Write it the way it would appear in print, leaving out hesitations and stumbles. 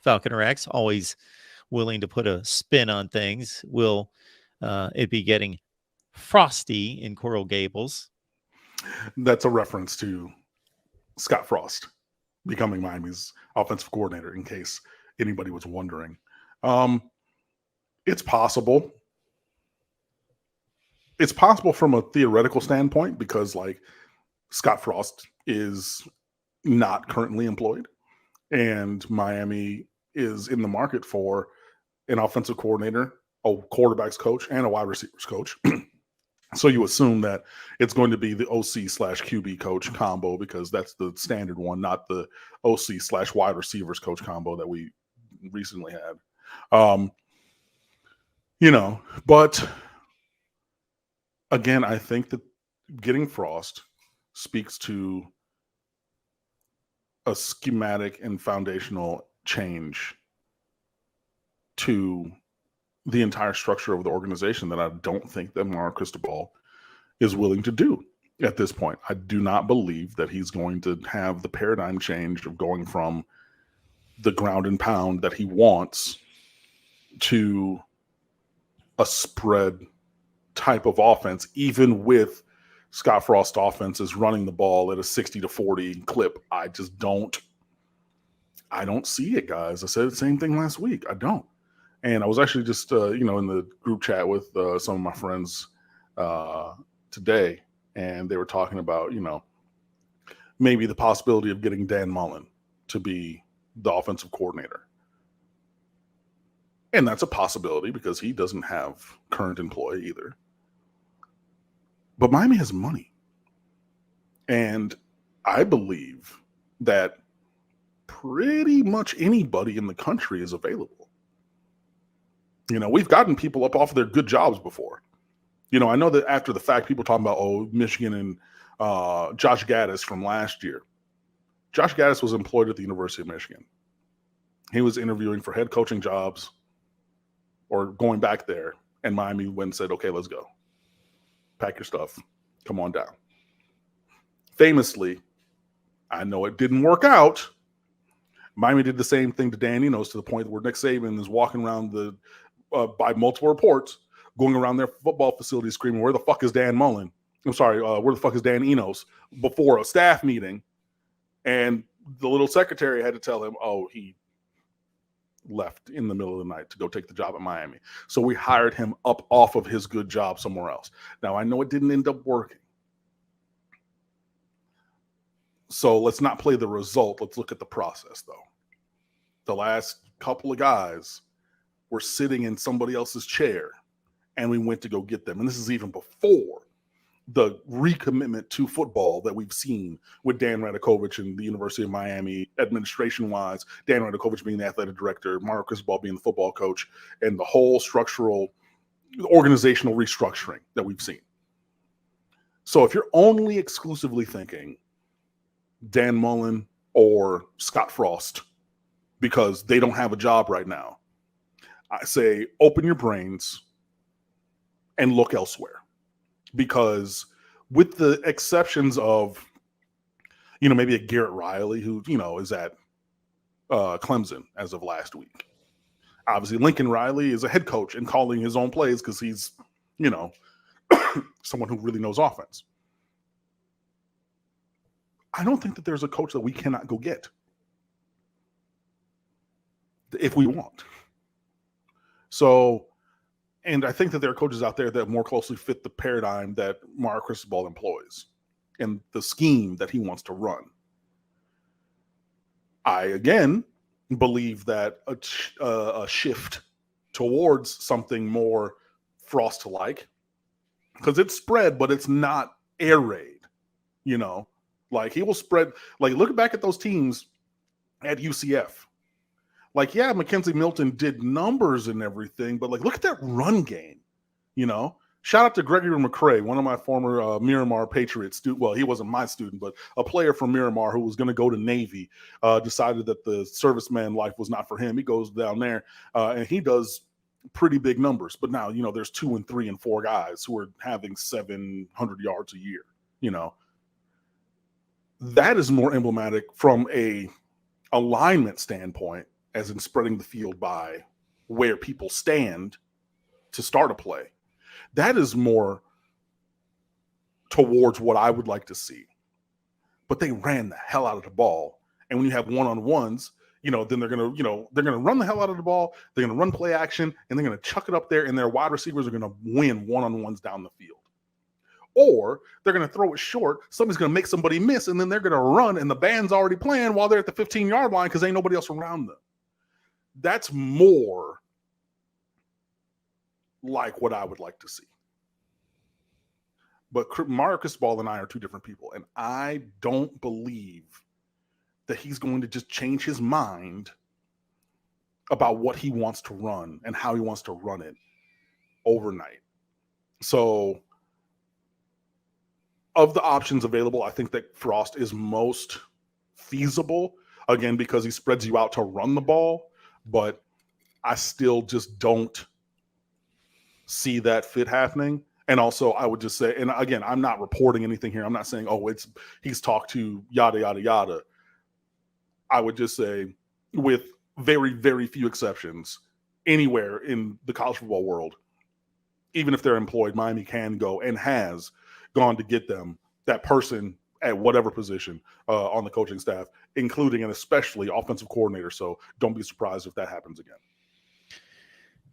Falcon Rex, always willing to put a spin on things. Will it be getting frosty in Coral Gables? That's a reference to Scott Frost becoming Miami's offensive coordinator, in case anybody was wondering. It's possible. It's possible from a theoretical standpoint because, like, Scott Frost is not currently employed, and Miami is in the market for an offensive coordinator, a quarterbacks coach, and a wide receivers coach. So you assume that it's going to be the OC/QB coach combo because that's the standard one, not the OC/wide receivers coach combo that we recently had. But again, I think that getting Frost speaks to a schematic and foundational change to the entire structure of the organization that I don't think that Mark Cristobal is willing to do at this point. I do not believe that he's going to have the paradigm change of going from the ground and pound that he wants to a spread type of offense, even with Scott Frost offenses running the ball at a 60-40 clip. I don't see it, guys. I said the same thing last week. I don't. And I was actually just, in the group chat with some of my friends today, and they were talking about, maybe the possibility of getting Dan Mullen to be the offensive coordinator. And that's a possibility because he doesn't have current employee either. But Miami has money. And I believe that pretty much anybody in the country is available. We've gotten people up off of their good jobs before. I know that after the fact, people talking about, Michigan and Josh Gaddis from last year. Josh Gaddis was employed at the University of Michigan. He was interviewing for head coaching jobs or going back there, and Miami went and said, okay, let's go. Pack your stuff. Come on down. Famously, I know it didn't work out. Miami did the same thing to Dan Enos to the point where Nick Saban is walking around by multiple reports, going around their football facility screaming, where the fuck is Dan Mullen? I'm sorry, where the fuck is Dan Enos? Before a staff meeting. And the little secretary had to tell him, he left in the middle of the night to go take the job at Miami. So we hired him up off of his good job somewhere else. Now, I know it didn't end up working. So let's not play the result. Let's look at the process, though. The last couple of guys were sitting in somebody else's chair, and we went to go get them. And this is even before the recommitment to football that we've seen with Dan Radakovich and the University of Miami administration-wise, Dan Radakovich being the athletic director, Mark Cristobal being the football coach, and the whole structural organizational restructuring that we've seen. So if you're only exclusively thinking Dan Mullen or Scott Frost because they don't have a job right now, I say open your brains and look elsewhere. Because with the exceptions of, maybe a Garrett Riley who, is at Clemson as of last week. Obviously, Lincoln Riley is a head coach and calling his own plays because he's, someone who really knows offense. I don't think that there's a coach that we cannot go get if we want. So, and I think that there are coaches out there that more closely fit the paradigm that Mark Cristobal employs and the scheme that he wants to run. I, again, believe that a shift towards something more Frost-like, because it's spread, but it's not air raid, Like, he will spread, like, look back at those teams at UCF. Like, yeah, Mackenzie Milton did numbers and everything, but, like, look at that run game, Shout out to Gregory McCrae, one of my former Miramar Patriots student. Well, he wasn't my student, but a player from Miramar who was going to go to Navy, decided that the serviceman life was not for him. He goes down there, and he does pretty big numbers. But now, there's 2 and 3 and 4 guys who are having 700 yards a year, That is more emblematic from a alignment standpoint as in spreading the field by where people stand to start a play. That is more towards what I would like to see. But they ran the hell out of the ball. And when you have one-on-ones, then they're going to run the hell out of the ball. They're going to run play action, and they're going to chuck it up there, and their wide receivers are going to win one-on-ones down the field. Or they're going to throw it short. Somebody's going to make somebody miss, and then they're going to run, and the band's already playing while they're at the 15-yard line because ain't nobody else around them. That's more like what I would like to see. But Marcus Ball and I are two different people, and I don't believe that he's going to just change his mind about what he wants to run and how he wants to run it overnight. So of the options available, I think that Frost is most feasible, again, because he spreads you out to run the ball, but I still just don't see that fit happening. And also, I would just say, and again, I'm not reporting anything here. I'm not saying, he's talked to yada, yada, yada. I would just say, with very, very few exceptions, anywhere in the college football world, even if they're employed, Miami can go and has gone to get them that person at whatever position on the coaching staff, including and especially offensive coordinator. So don't be surprised if that happens again.